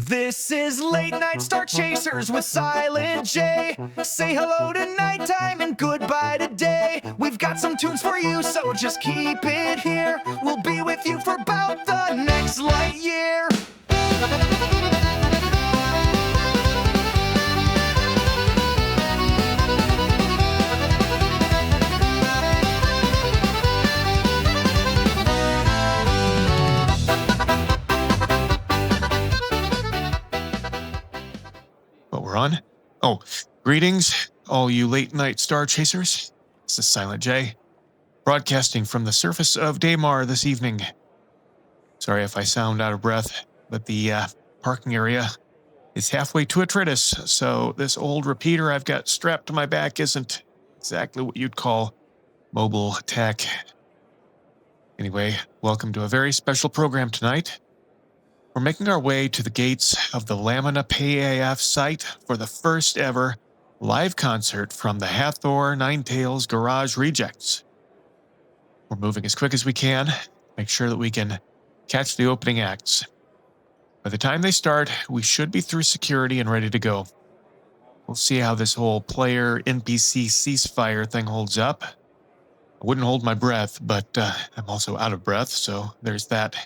This is Late Night Star Chasers with Silent J. Say hello to nighttime and goodbye to day. We've got some tunes for you, so just keep it here. We'll be with you for about the next light year. We're on. Oh, greetings, all you late night star chasers. This is Silent J, broadcasting from the surface of Daymar this evening. Sorry if I sound out of breath, but the parking area is halfway to Atreides, so this old repeater I've got strapped to my back isn't exactly what you'd call mobile tech. Anyway, welcome to a very special program tonight. We're making our way to the gates of the Lamina PAF site for the first ever live concert from the Hathor Nine-Tails Garage Rejects. We're moving as quick as we can, make sure that we can catch the opening acts. By the time they start, we should be through security and ready to go. We'll see how this whole player NPC ceasefire thing holds up. I wouldn't hold my breath, but I'm also out of breath, so there's that.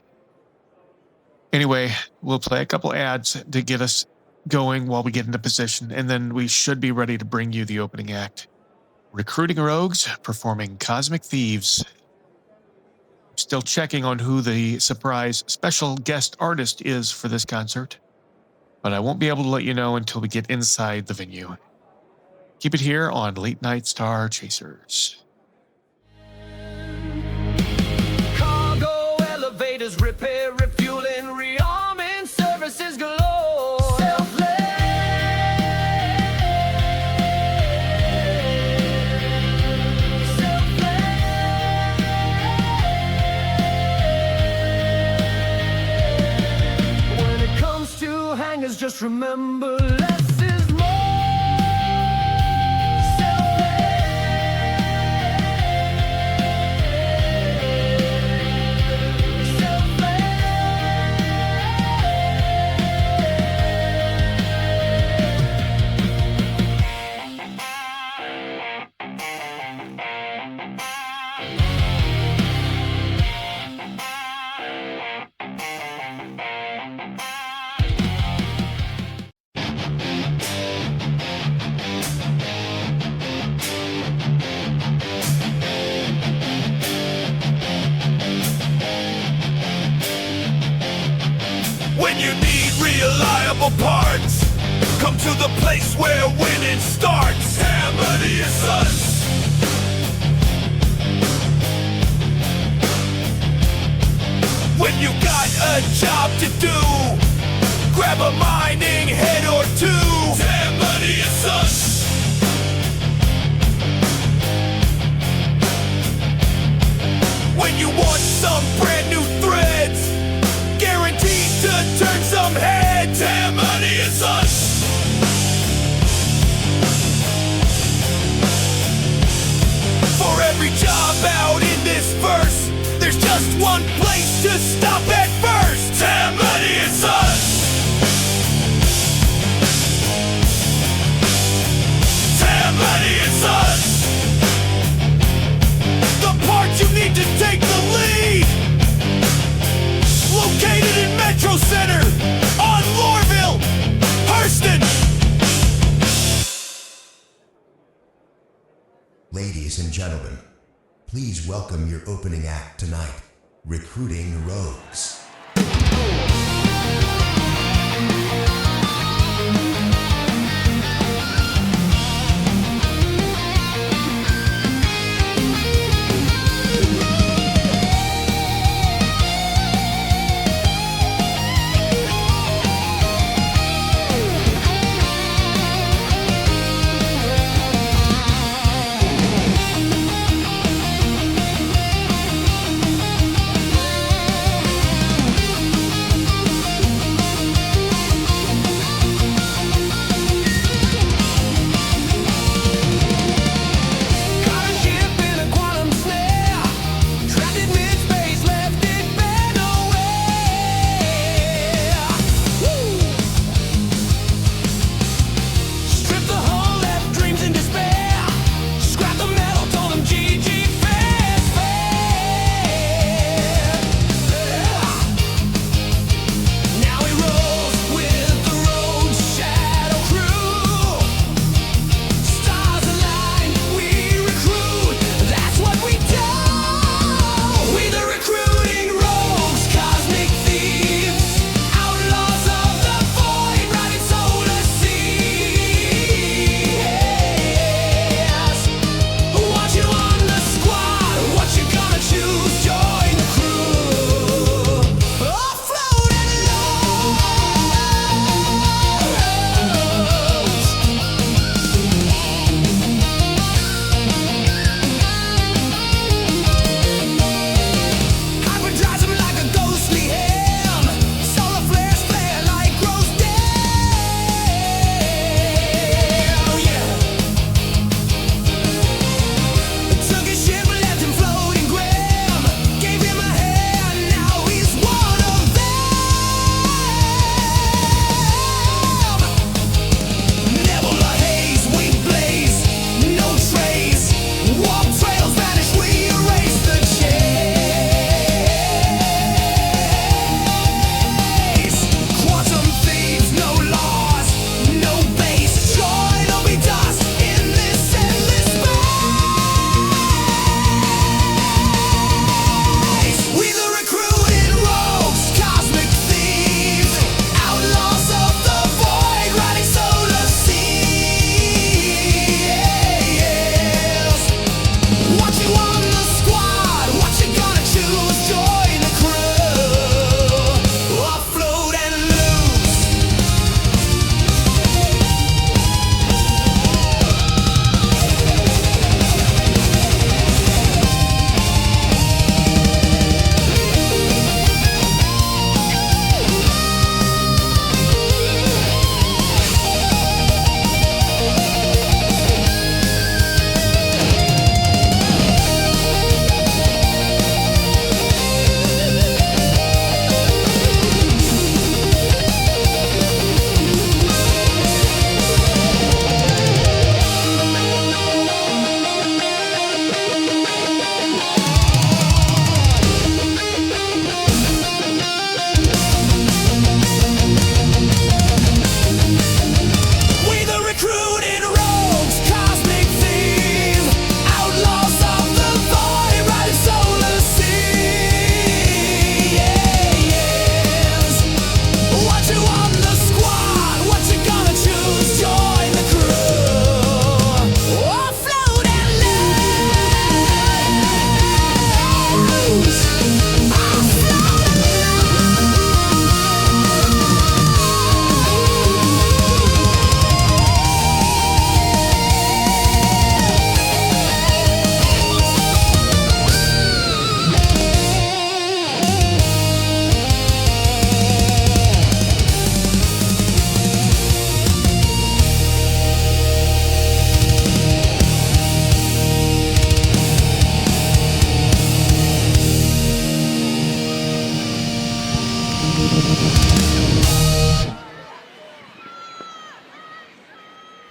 Anyway, we'll play a couple ads to get us going while we get into position, and then we should be ready to bring you the opening act. Recruiting Rogues performing Cosmic Thieves. I'm still checking on who the surprise special guest artist is for this concert, but I won't be able to let you know until we get inside the venue. Keep it here on Late Night Star Chasers. Cargo elevators, repair, refueling, rearming, services galore. Self-led. When it comes to hangars, just remember less is more. When you need reliable parts, come to the place where winning starts. Tammany and Sons. When you got a job to do, grab a mining head or two. Tammany and Sons. When you want some brand new threads, guaranteed to turn some heads. Tammany and Sons. For every job out in this verse, there's just one place to stop at first. Tammany and Sons. Tammany and Sons. The part you need to take the lead. Located in Metro Center, on Lorville, Hurston. Ladies and gentlemen, please welcome your opening act tonight, Recruiting Rogues.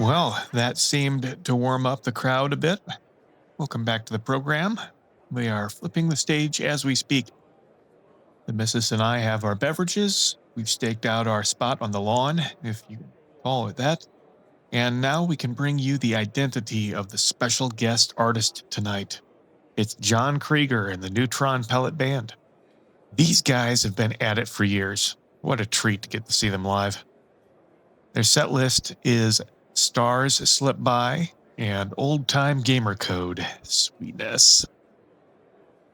Well, that seemed to warm up the crowd a bit. Welcome back to the program. We are flipping the stage as we speak. The missus and I have our beverages. We've staked out our spot on the lawn, if you call it that. And now we can bring you the identity of the special guest artist tonight. It's John Krieger and the Neutron Pellet Band. These guys have been at it for years. What a treat to get to see them live. Their set list is Stars Slip By and Old Time Gamer Code. Sweetness.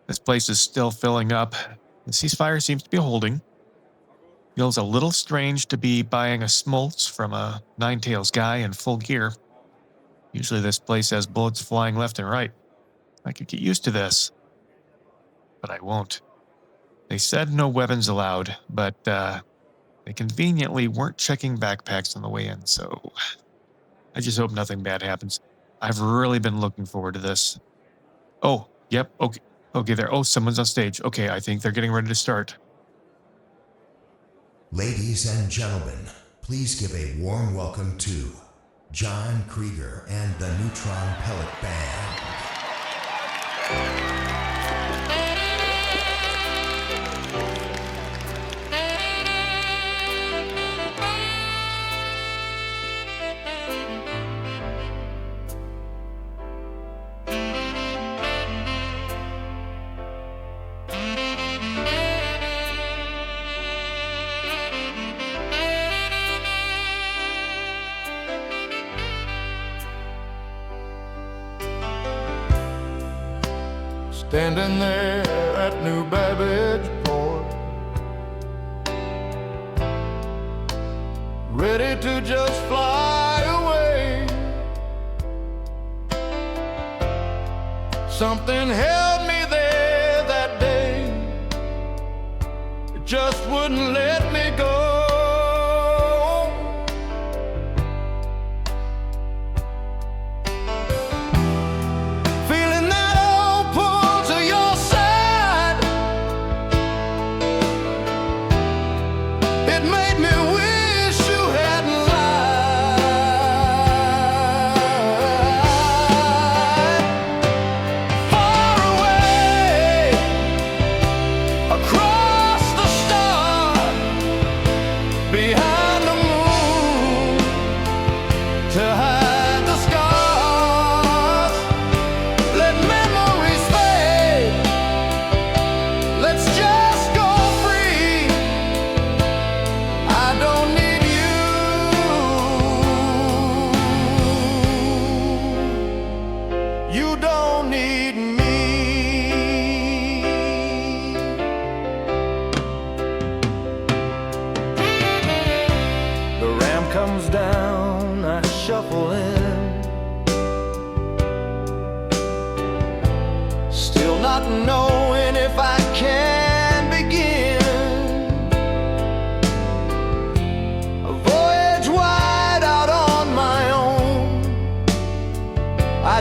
This place is still filling up. The ceasefire seems to be holding. Feels a little strange to be buying a smoltz from a Nine-Tails guy in full gear. Usually this place has bullets flying left and right. I could get used to this. But I won't. They said no weapons allowed, but they conveniently weren't checking backpacks on the way in, so I just hope nothing bad happens. I've really been looking forward to this. Oh, yep, okay there. Oh, someone's on stage. Okay, I think they're getting ready to start. Ladies and gentlemen, please give a warm welcome to John Krieger and the Neutron Pellet Band. Standing there at New Babbage Port, ready to just fly away. Something held me there that day, it just wouldn't let me go.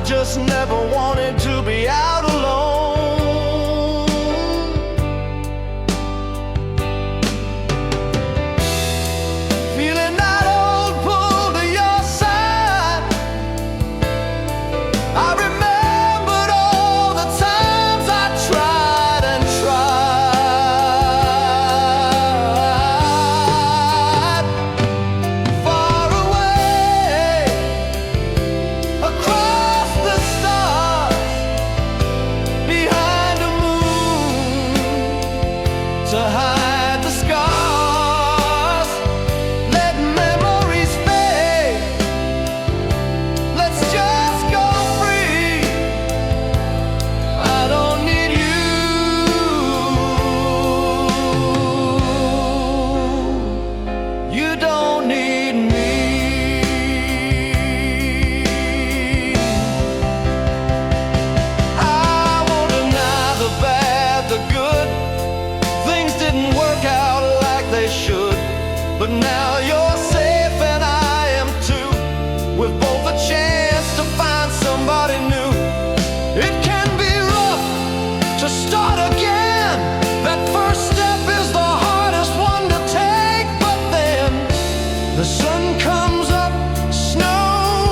Just never wanted to be out alone. Feeling that old pull to your side. I remembered all the times I tried and tried. Far away, across the stars, behind a moon, to hide the scars. Let memories fade. Let's just go free. I don't need you. You don't need me. I won't deny the bad, the good. Things didn't work out like they should, but now you're safe and I am too. With both a chance to find somebody new. It can be rough to start again. That first step is the hardest one to take, but then the sun comes up, snow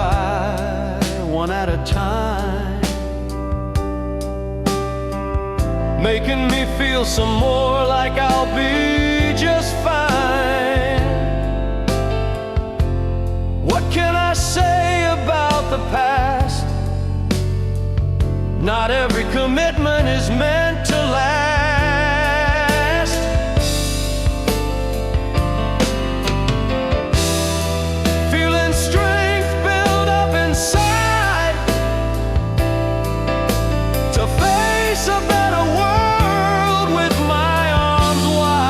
by one at a time, making me feel some more like I'll be just fine. What can I say about the past? Not every commitment is meant to last. Feeling strength build up inside to face a better world with my arms wide.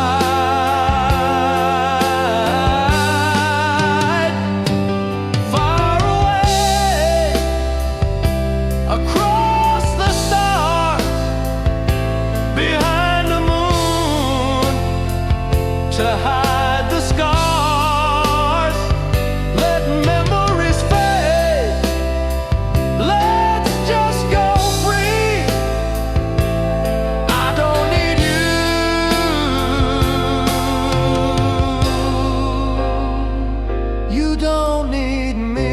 Far away, across the stars, behind the moon, to hide the scars. Let memories fade, let's just go free. I don't need you, you don't need me.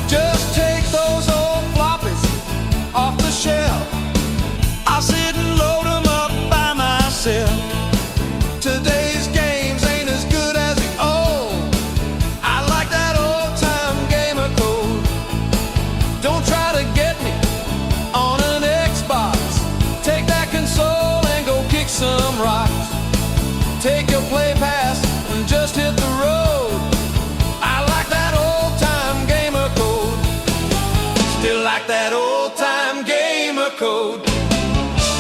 Just take those old floppies off the shelf. I'll sit and load them up by myself. Today's games ain't as good as the old. I like that old-time gamer code. Don't try to get me on an Xbox. Take that console and go kick some rocks. Take your play pass and just hit the road. I like that old-time gamer code. Still like that old-time gamer code.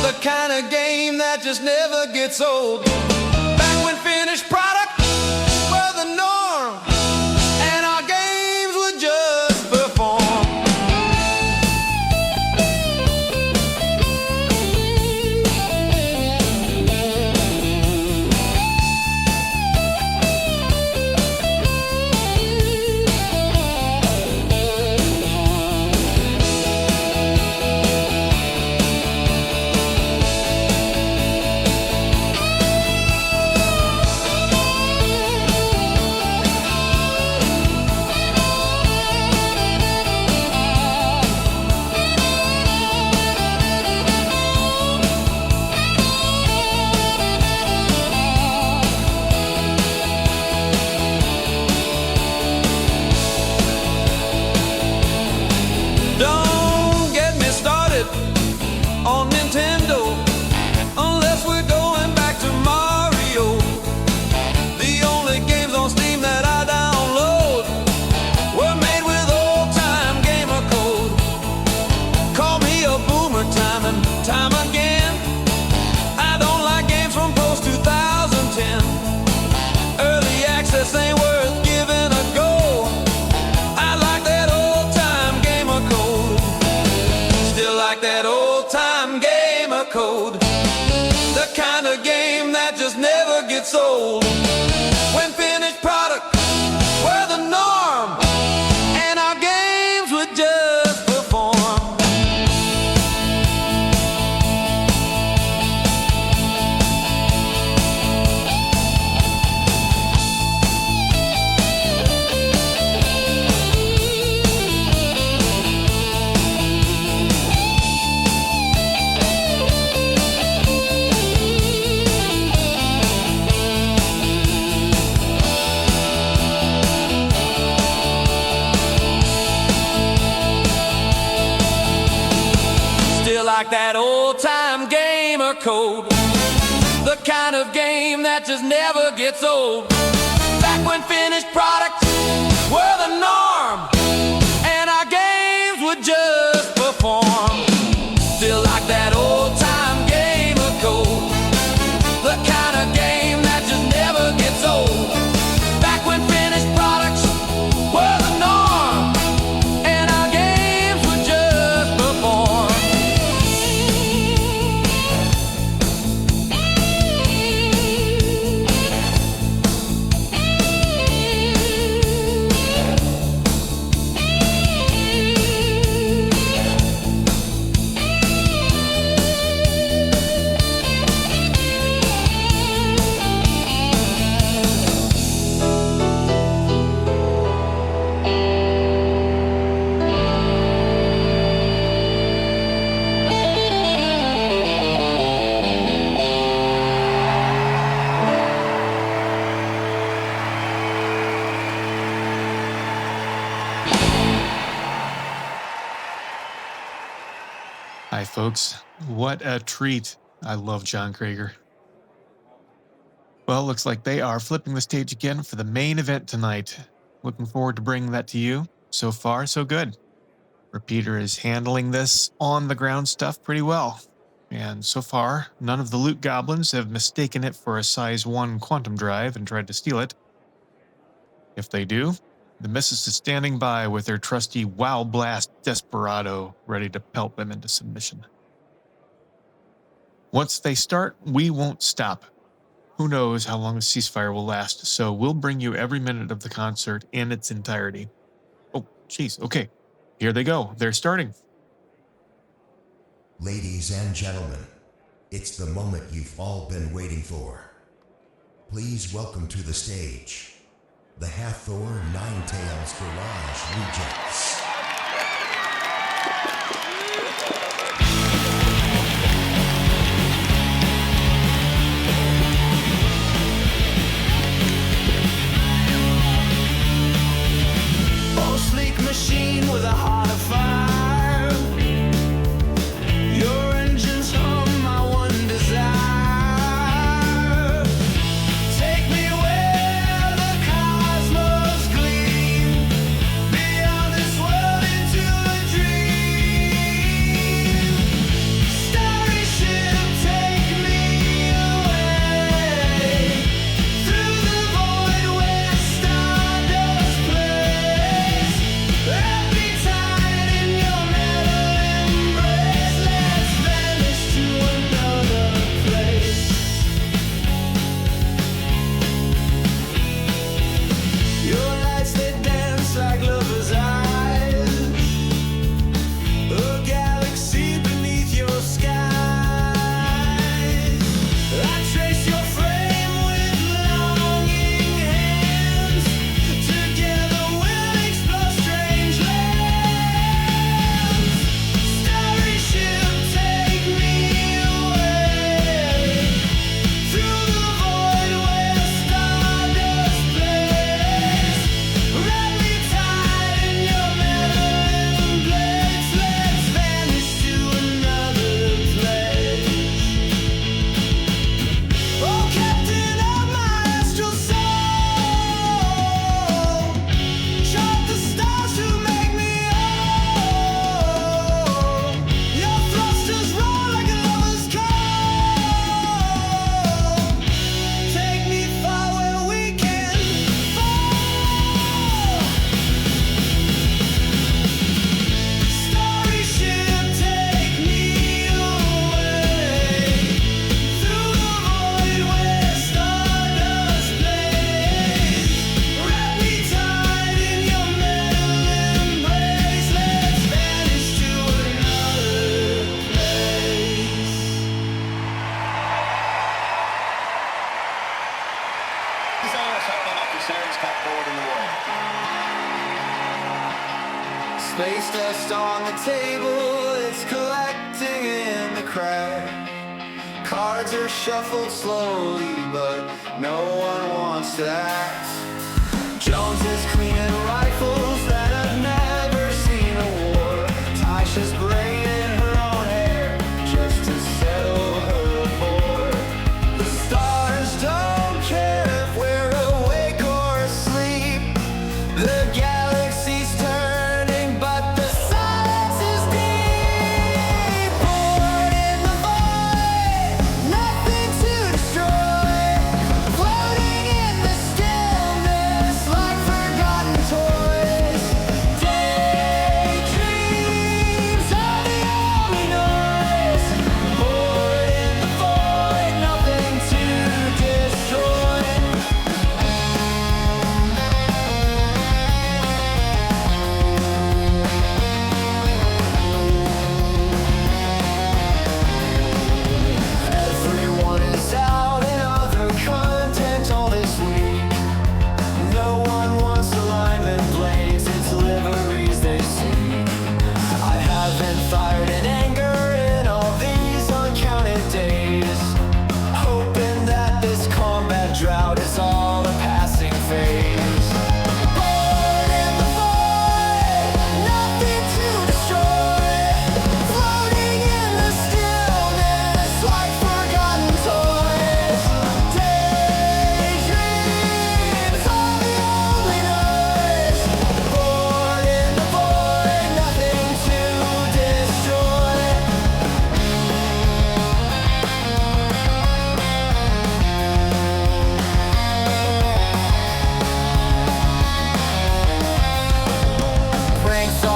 The kind of game that just never gets old. Back when finished product were the norm, and our games would just perform. Don't get me started on Nintendo unless we're going back to Mario. The only games on Steam that I download were made with old-time gamer code. Call me a boomer time and time again. I don't like games from post-2010. Early access ain't worth giving a go. I like that old-time gamer code. Still like that old-time gamer code. The kind of game that just never gets old. When finished product were the norm, and our games would just perform. like that old-time gamer code, the kind of game that just never gets old. Back when finished products were the norm, and our games would just perform. Still like that old-time gamer code, the kind of game that just never gets old. Back when finished products were the norm, and our games would just perform. Hi, folks. What a treat. I love John Krieger. Well, looks like they are flipping the stage again for the main event tonight. Looking forward to bringing that to you. So far, so good. Repeater is handling this on-the-ground stuff pretty well. And so far, none of the loot goblins have mistaken it for a size 1 quantum drive and tried to steal it. If they do, the missus is standing by with their trusty Wow Blast Desperado ready to pelt them into submission. Once they start, we won't stop. Who knows how long the ceasefire will last, so we'll bring you every minute of the concert in its entirety. Oh, geez, okay. Here they go. They're starting. Ladies and gentlemen, it's the moment you've all been waiting for. Please welcome to the stage, the Hathor Nine-Tails Garage Rejects. Oh, sleek machine with a heart of fire. Your engines hum my one desire. Take me where the cosmos gleam, beyond this world into a dream. Starry ship, take me away through the void where stardust plays. Let me tied in your metal embrace. Let's vanish to another place. Your lights, they dance like lovers' eyes. A galaxy beneath your skies. I trace your frame with longing hands. Together we'll explore strange lands. Starry ship, take me away through the void where stardust plays. Wrap me tight in your metal embrace. Let's vanish to another place. Oh, captain of my astral soul, chart the stars to make me whole. Your thrusters roar like a lover's call. Take me far where we can fall. Starry ship, take me away through the void where stardust plays. Wrap me tight in your metal embrace. Let's vanish to another place. Space dust on the table, it's collecting in the crack. Cards are shuffled slowly, but no one wants to act. Jones is cleaning rifles that have never seen a war. Tasha's brain in her own hair,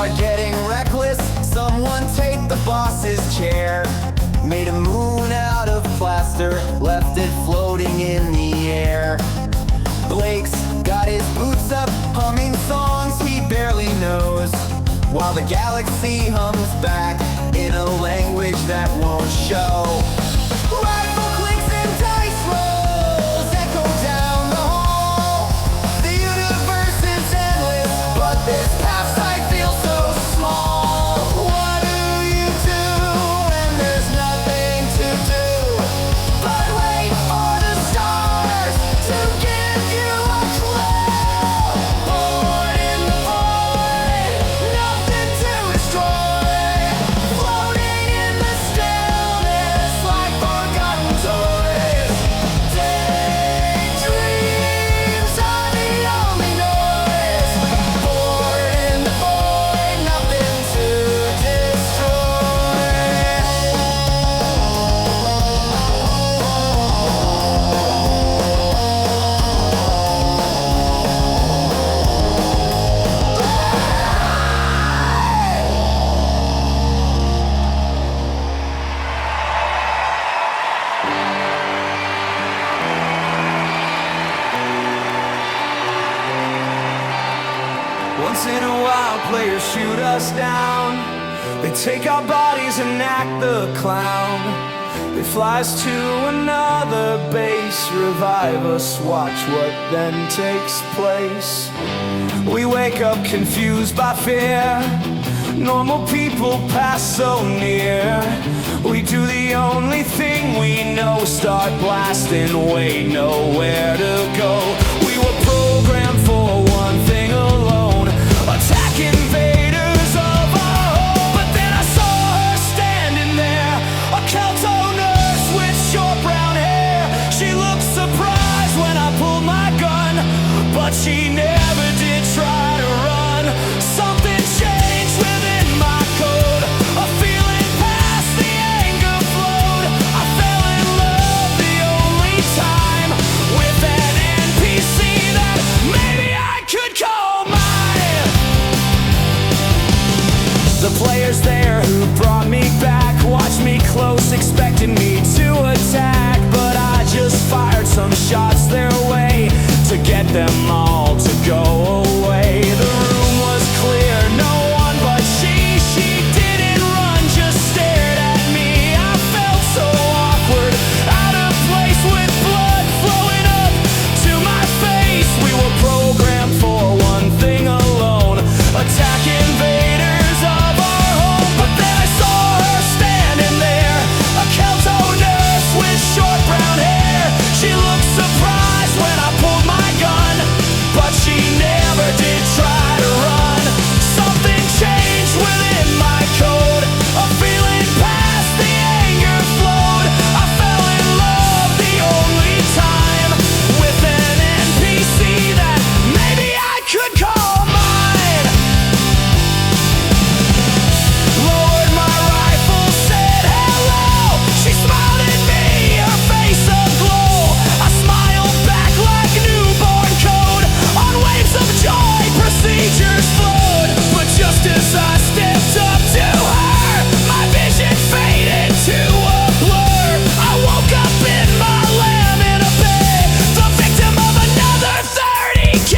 start getting reckless. Someone take the boss's chair. Made a moon out of plaster, left it floating in the air. Blake's got his boots up, humming songs he barely knows, while the galaxy hums back in a language that won't show. Rifle clicks and dice rolls echo down the hall. The universe is endless, but this past side feels so small. What do you do when there's nothing to do but wait for the stars to give you a clue? Born in the void, nothing to destroy, floating in the stillness like forgotten toys. Daydreams are the only noise. Born in the void, nothing to destroy. Once in a while, players shoot us down. They take our bodies and act the clown. They fly us to another base, revive us, watch what then takes place. We wake up confused by fear. Normal people pass so near. We do the only thing we know, start blasting, wait, nowhere to go. We were programmed for one thing alone, attack invaders of our home. But then I saw her standing there, a Kelto nurse with short brown hair. She looked surprised when I pulled my gun, but she never did try to run. Something changed within my code, a feeling past the anger flowed. I fell in love the only time with an NPC that maybe I could call mine. The players there who brought me back watched me close, expecting me to attack, but I just fired some shots their way to get them all to go away. The room was clear, no one but she didn't run, just stared at me. I felt so awkward, out of place with blood flowing up to my face. We were programmed for one thing alone, attack invaders of our home. But then I saw her standing there, a Kelto nurse with short brown hair. She looked surprised when I pulled my gun, but she never did try to run. Something changed within my code, a feeling past the anger flowed. I fell in love the only time with an NPC that maybe I could call mine. Lowered my rifle, said hello. She smiled at me, her face aglow. I smiled back like newborn code. On waves of joy, procedures flowed. But just as I stepped up to her, my vision faded to a blur. I woke up in my Lamina bed, the victim of another 30K.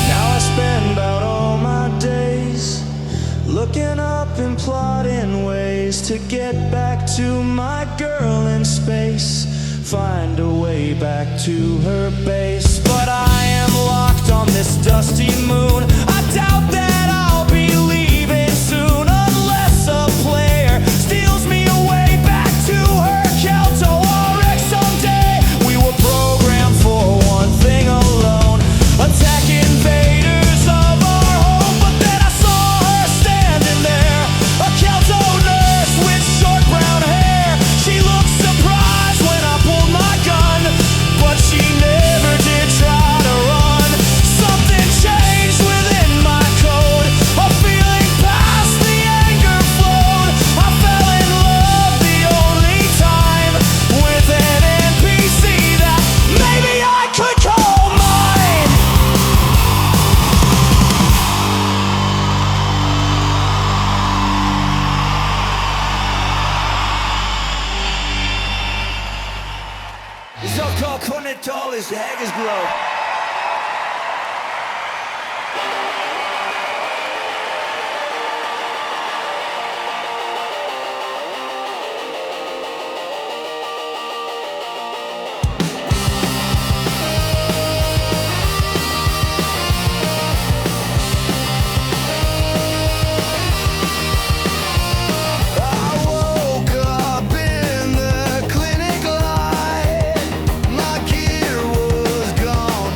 Now I spend about all my days looking up and plotting ways to get back to my girl in space, find a way back to her base. But I am locked on this dusty moon. I doubt that I'll be leaving soon, unless a player steals me away back to her Kelto Oryx someday. We were programmed for one thing alone, attack invaders of our home. But then I saw her standing there, a Kelto nurse with short brown hair. She looked surprised when I pulled my gun, but she never did try to run. Something changed within my code. tall as Haggis Grove. My gear was gone.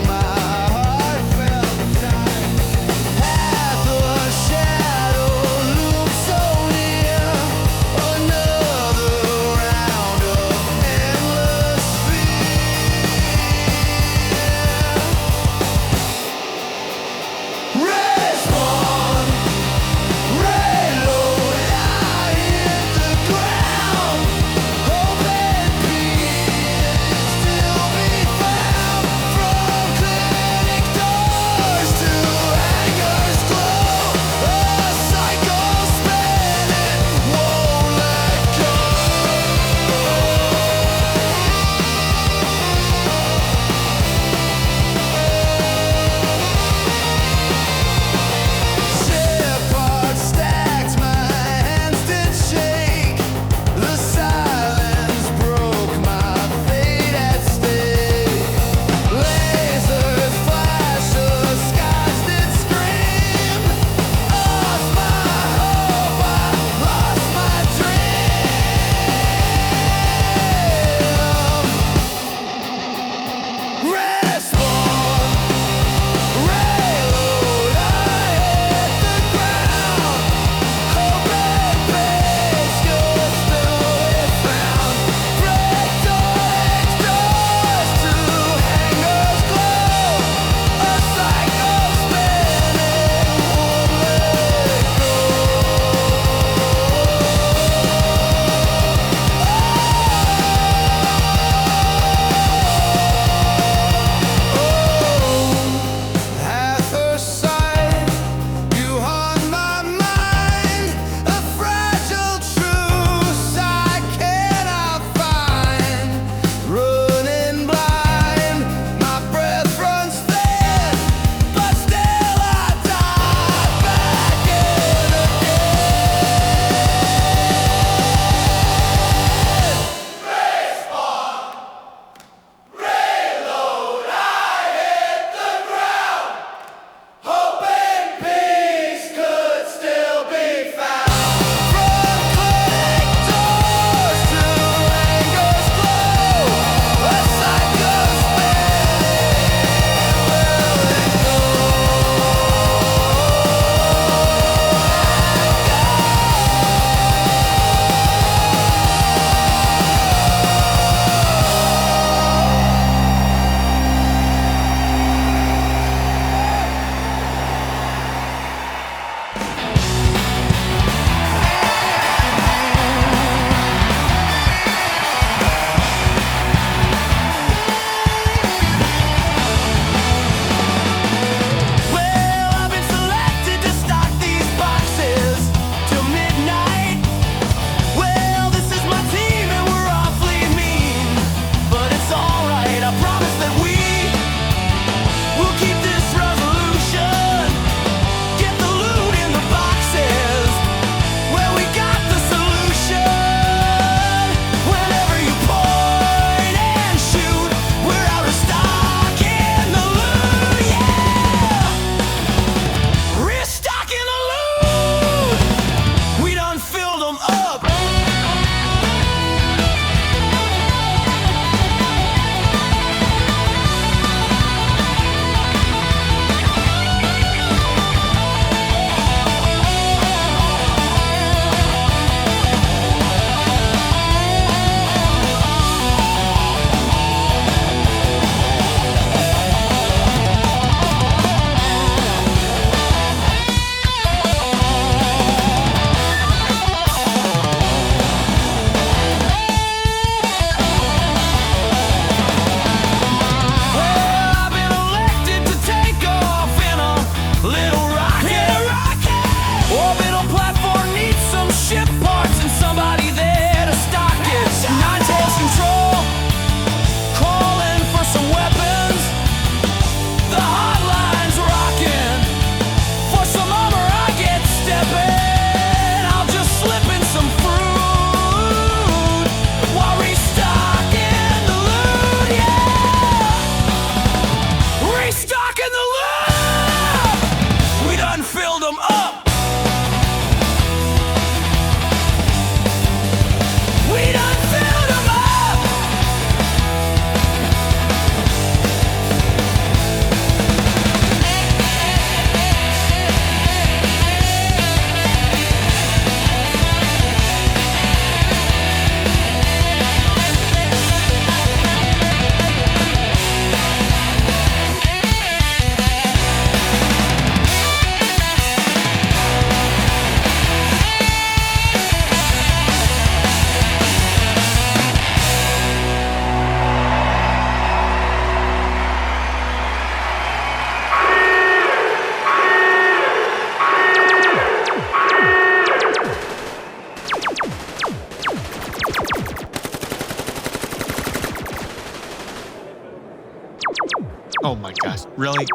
Oh my gosh, really?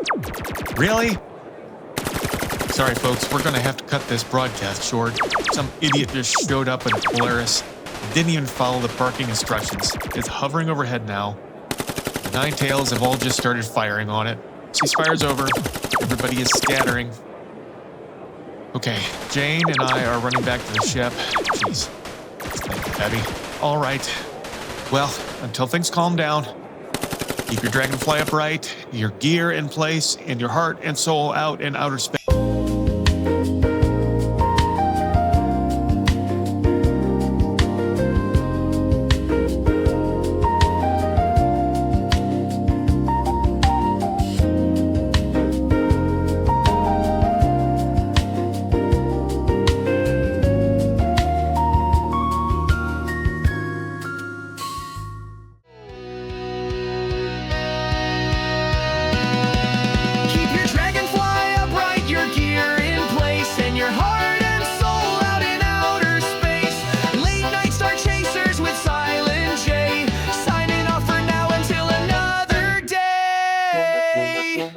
Really? Sorry folks, we're gonna have to cut this broadcast short. Some idiot just showed up in a Polaris, didn't even follow the parking instructions. It's hovering overhead now. The Nine-Tails have all just started firing on it. Ceasefire's over, everybody is scattering. Okay, Jane and I are running back to the ship. Jeez, this thing is heavy. All right, well, until things calm down, keep your dragonfly upright, your gear in place, and your heart and soul out in outer space. Keep your dragonfly upright, your gear in place, and your heart and soul out in outer space. Late night star chasers with Silent J, signing off for now until another day.